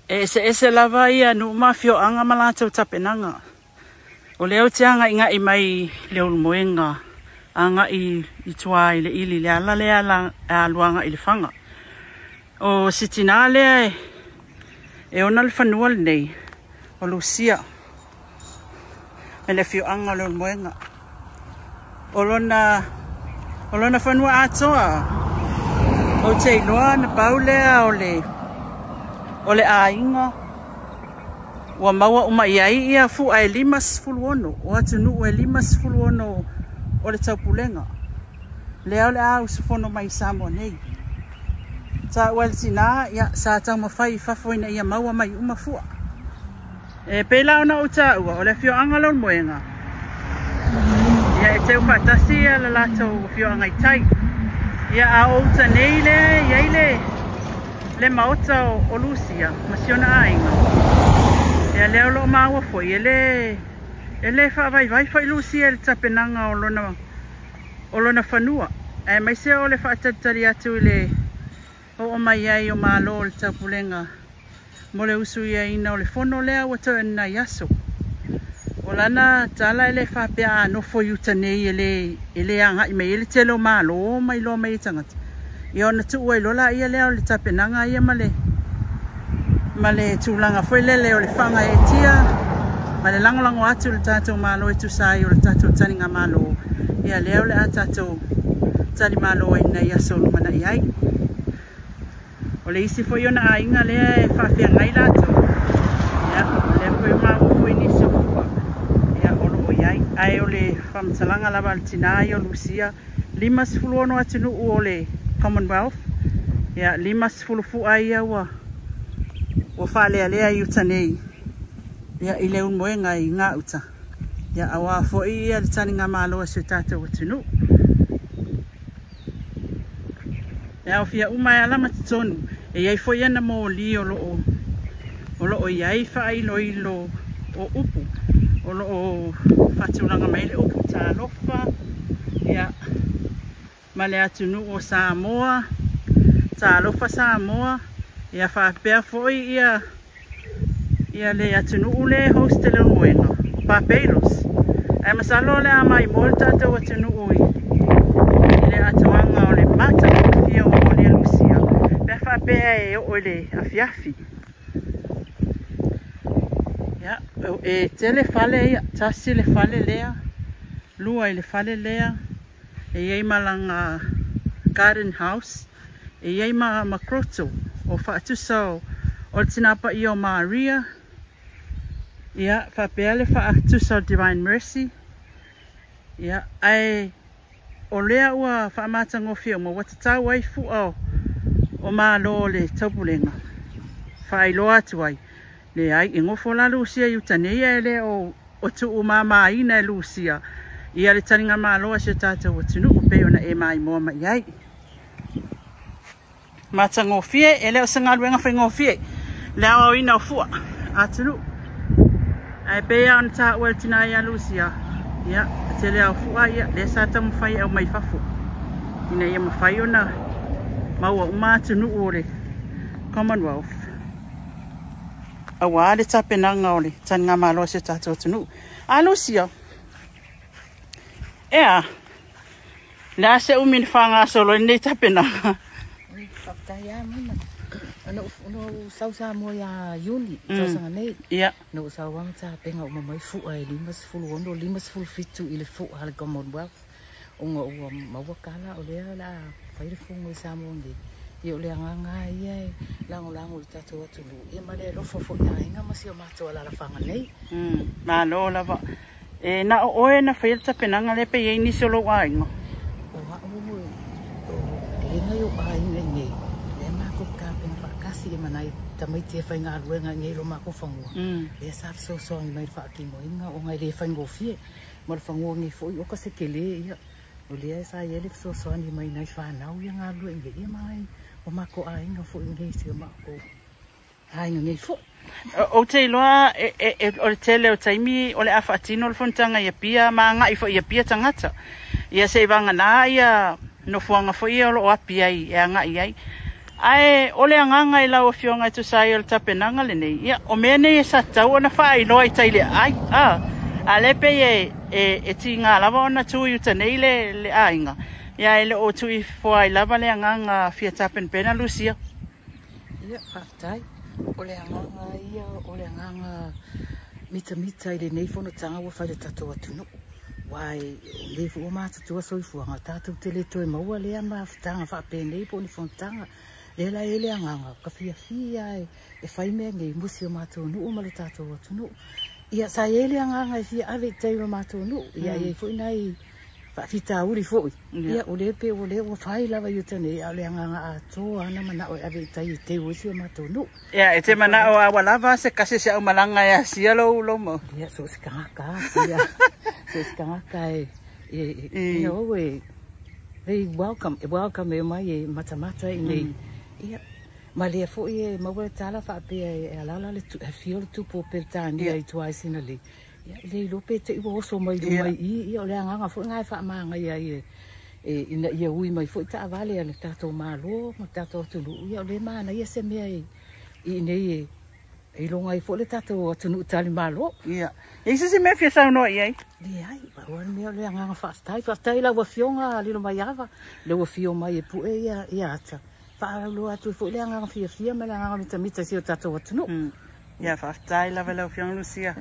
se lava ia no mafio anga malato tapenanga. O leo tianga inga I mai leo moenga anga I tuai le ili le ala le ala aluanga I le fanga. O sitina le e ona le fanua le nei o Lucia. E le fio anga leo moenga. O lona fanua atoa. O te iloa na paulea o le ainga. Wa maua uma iai ia fu ai limas fuluono. O atunu e limas fuluono o le taupulenga. Lea o le au sufono mai Samoa nei. Ta ualtina ia sa tau mawhai fafoina ia maua mai uma fua. E pela ona o ta ua o le fio angalo moenga. Ia e teu whatasi ia la lato fio angai tai. Ia a outa nei le, iai le maota o Lucia, masiona ainga. Ia leo lo maua foi, ele whaavai fai Lucia le tapenanga o lona whanua. E mai se o le whaatatari atu o mai ai o malo o le taupulenga. Mo le usu ia ina o le fono lea wata ena yaso. O lana tala ele whapea no foi uta nei ele anga I mei ele telo malo o mai lo mai tangata. Ia ona tu ua ilola ia leo le tapenanga ia male tūlanga foi lele o le whanga e tia. Male langolango atu le tātou malo e tusai o le tātou taninga malo. Ia leo le a tātou tani malo e nei aso lumana I ai. O le isi foi ona ainga lea e whawhia ngai lato. Ia, lea foi o mau foi nisi o fua. Ia, olo o iai. Ai o le whamtalanga lava le tinai o Lucia. 5 ono atinu o le Commonwealth. Ia, 5 fua ia ua. O whalea lea I uta nei. Ia, I leo moenga I ngā uta. Ia, awa foi ia le tani ngā māloa se tātou atinu. Ia, o fia umai alama titonu. E iai foi ana mo li o loo iai whailo o upu. O loo whatulanga mai le upu tā lofa. Ia, male atunu o Samoa. Tā lofa Samoa. Ia whapea foi ia le atunu ule hostele moenga. Barbados. E masalo le amai mo le tātou atunu ui. Le atuanga o le mata fia o le Lucia. Pea whapea e o le afiafi. Ia, e tele fale ia, tasi le fale lea. Lua I le fale lea. E iei malanga garden house. E iei makroto. O whaatusa o le tinapa I o Maria. Ia, whapea le whaatusa o Divine Mercy. Ia, ai o lea ua whaamata ngofia mo watatau ai fua o malo le taupulenga. Whaailoa atu ai. Le ai, e ngofo la Lucia I utaneia ele o tu umama ina Lucia. Ia le taninga maloa se tātou atunu o peo na e mai moa mai ai. Mata ngofie, e leo sanga luenga whai ngofie. Leo au ina o fua, atunu. Ai pea on ta ua tina ia Lucia. Ia, te leo fua ia, le sata mwhai au mai fafu. Ina ia mwhai ona maua uma atunu o le Commonwealth. Awa le tapenanga o le taninga maloa se tātou atunu. A Lucia. Ea, la se umini whanga solo nei tapenanga. Whakataya muna. Ano sau Samoa ia Yuli, sau sanga nei. Ia. No sau wang ta penga uma mai fua e 5 ono, 5 fitu I le fua hale Commonwealth. Unga ua mawakala o lea la whairefungo I Samoa nge. Ia o lea nganga ia lango le tatou atulu. Ia ma le lofo fo ia inga masi o matua la whanga nei. Malo lava. E na oe na whaia tapenanga le pe iei nisi o lo ainga. O hao e ngai o ainga nei. Le mako kāpenga whakasi e manai tamaiti e whai ngā ruenga ngai lo mako whangua. Le sāp so ngi mai whakimo inga o ngai le whaingo fie. Ma le whangua ngai fo I oka se ke le ia. O lea e sa ia le so ni mai nai whanau ia ngā ruenga ia mai. O mako ainga fo ngai si o mako. Ainga ngai fo. O te iloa, o le tele o taimi, o le awha atino le fontanga ia pia, maa ngai fo ia pia tangata. Ia se vanga nā ia no fuanga fo ia o lo api ai, e ngai ai. Ai, ole anganga I lau fionga tu sai o tapenanga le nei. Ia, o mene sa tau na fai no I taile ai. A lepe e tinga lava ona tu I utanei le ainga. Ia ele o tu I fwai lava le anganga fia tapen pena Lucia. Ia, whaftai. Ole anganga mita I le nei fono tanga wa whare tato atunu. Wai, le fu o mata tua soifuanga. Tātou te le toi maua lea mawhitanga whapenei po ni fontanga. Lela ele anganga ka fia e fai me ngai musi o matou nu ma le tatou atunu ia sa ele anganga fia ave tai o matou nu ia e foi nai fa fita uri foi ia o le o fai lava yo tane ale anganga a to ana mana o ave tai te o si o matou nu ia e te mana o awalava se kase se o malanga ia sia lo mo ia so se kanga ia so se kanga e no we they welcome e mai e mata nei ia ma le fo e ma wa tala fa pe e ala le tu fio tu po per tani ai tu ai sina le ia le lo pe te wo so mai ia le anga fo ngai fa ma ngai ai e ina ia ui mai fo ta vale le tato malo ma tato tu ia le ma na ia se me ai I nei e lo ngai fo le tato tu nu tali malo ia e se me fia sa no ia le ai ba wan me le anga fa stai la wa fionga le lo mai ava le wa fio mai e pu e ia ata fa lo atu fo le anga fia ma le anga mita si o tato atunu ia fa stai la vela fiong Lucia